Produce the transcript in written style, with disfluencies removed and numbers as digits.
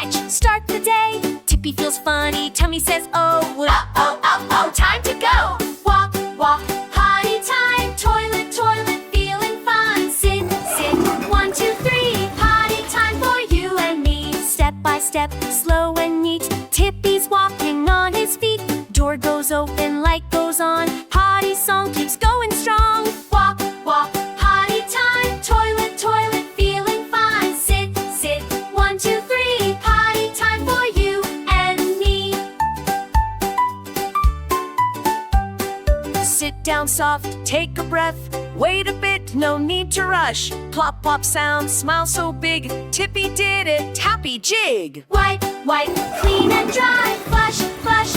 stretch, start the day. Tippy feels funny, tummy says oh. Oh, time to go. Walk, walk, potty time. Toilet, toilet, feeling fine. Sit, sit, 1, 2, 3. Potty time for you and me. Step by step, slow and neat. Tippy's walking on his feet. Door goes open, light goes on. Potty song keeps going strong. Walk, walk, potty time. Toilet, toilet, feeling fine. Sit, sit, 1, 2, 3. Potty time for you and me. Sit down soft, take a breath. Wait a bit, no need to rush. Plop, plop sound, smile so big. Tippy did it, happy jig. Wipe, wipe, clean and dry. Flush, flush,